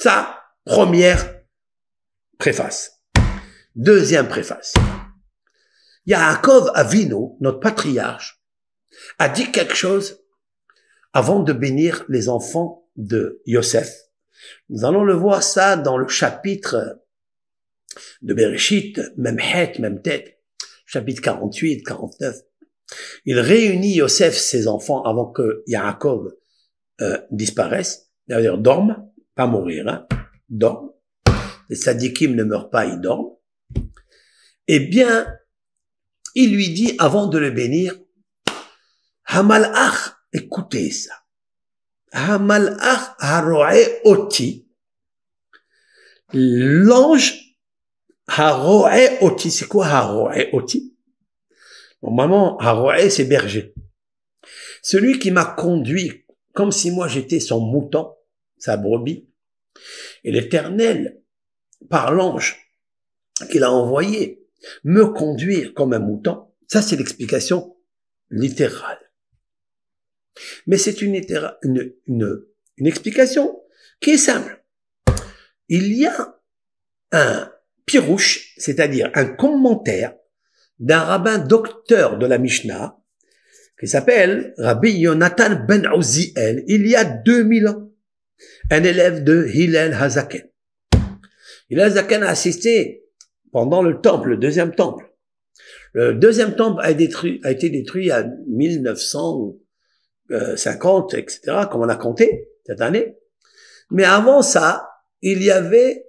Ça, première préface. Deuxième préface. Yaakov Avinu, notre patriarche, a dit quelque chose avant de bénir les enfants de Yosef. Nous allons le voir ça dans le chapitre de Bereshit, même Het, même Tet, chapitre 48, 49. Il réunit Yosef, ses enfants, avant que Yaakov disparaisse, c'est-à-dire dorme, pas mourir, hein, dorme. Les sadikim ne meurent pas, ils dorment. Eh bien, il lui dit, avant de le bénir, Hamalach, écoutez ça. Hamalach haroe oti. L'ange haroe oti. C'est quoi haroe oti? Normalement, haroe, c'est berger. Celui qui m'a conduit comme si moi j'étais son mouton, sa brebis. Et l'Éternel, par l'ange qu'il a envoyé, me conduire comme un mouton. Ça, c'est l'explication littérale. Mais c'est une explication qui est simple. Il y a un pirouche, c'est-à-dire un commentaire d'un rabbin docteur de la Mishnah, qui s'appelle Rabbi Yonatan ben Uziel, il y a 2000 ans, un élève de Hillel Hazaken. Hillel Hazaken a assisté pendant le temple, le deuxième temple. Le deuxième temple a été détruit en 1950, etc., comme on a compté cette année. Mais avant ça, il y avait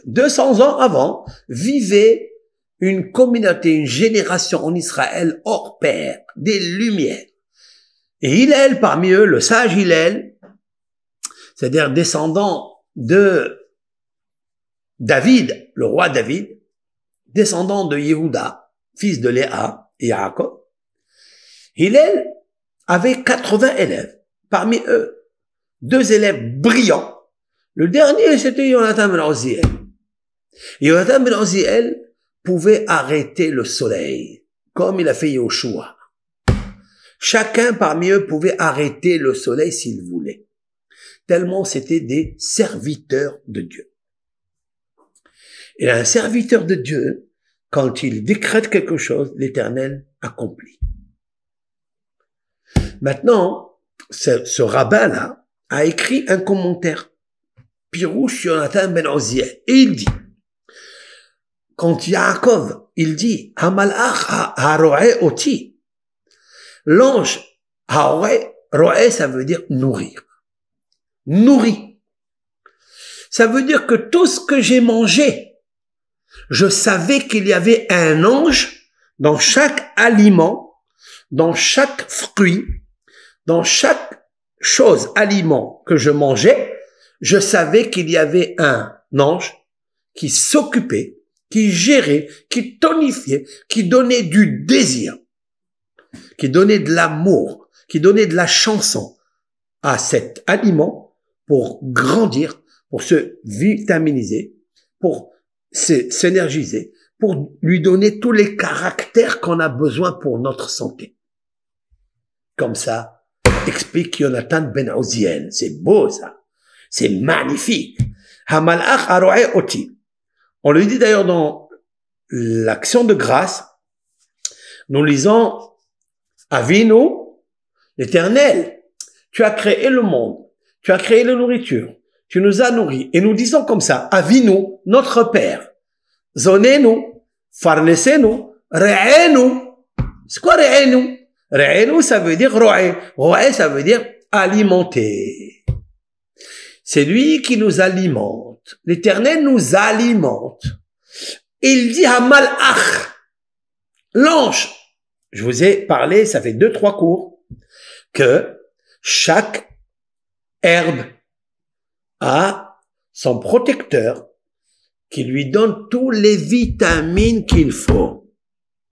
200 ans avant, vivait une communauté, une génération en Israël hors pair, des lumières. Et Hillel, parmi eux, le sage Hillel, c'est-à-dire descendant de David, le roi David, descendant de Yehuda, fils de Léa et Yaakov, Hillel avait 80 élèves. Parmi eux, 2 élèves brillants. Le dernier, c'était Yonatan ben Uziel. Yonatan ben Uziel pouvait arrêter le soleil, comme il a fait Yoshua. Chacun parmi eux pouvait arrêter le soleil s'il voulait. Tellement c'était des serviteurs de Dieu. Et un serviteur de Dieu, quand il décrète quelque chose, l'Éternel accomplit. Maintenant, ce rabbin-là a écrit un commentaire. Pirouche Yonatan ben Uziel. Et il dit, quand Yaakov, il dit, Hamalach haroe oti. L'ange, roe, ça veut dire nourrir. Nourri. Ça veut dire que tout ce que j'ai mangé, je savais qu'il y avait un ange dans chaque aliment, dans chaque fruit, dans chaque chose, aliment que je mangeais, je savais qu'il y avait un ange qui s'occupait, qui gérait, qui tonifiait, qui donnait du désir, qui donnait de l'amour, qui donnait de la chanson à cet aliment pour grandir, pour se vitaminiser, pour s'énergiser, pour lui donner tous les caractères qu'on a besoin pour notre santé. Comme ça, explique Yonatan ben Uziel. C'est beau ça. C'est magnifique. Hamalach haroe oti. On le dit d'ailleurs dans l'action de grâce. Nous lisons Avinu, l'Éternel, tu as créé le monde, tu as créé la nourriture, tu nous as nourris. Et nous disons comme ça, Avinu, notre Père, Zonenu, Farnesenu, Re'enu. C'est quoi Re'enu? Re'enu, ça veut dire Ro'e. Ro'e, ça veut dire alimenter. C'est lui qui nous alimente. L'Éternel nous alimente. Il dit à Malach, l'ange. Je vous ai parlé, ça fait 2-3 cours, que chaque herbe a son protecteur qui lui donne tous les vitamines qu'il faut.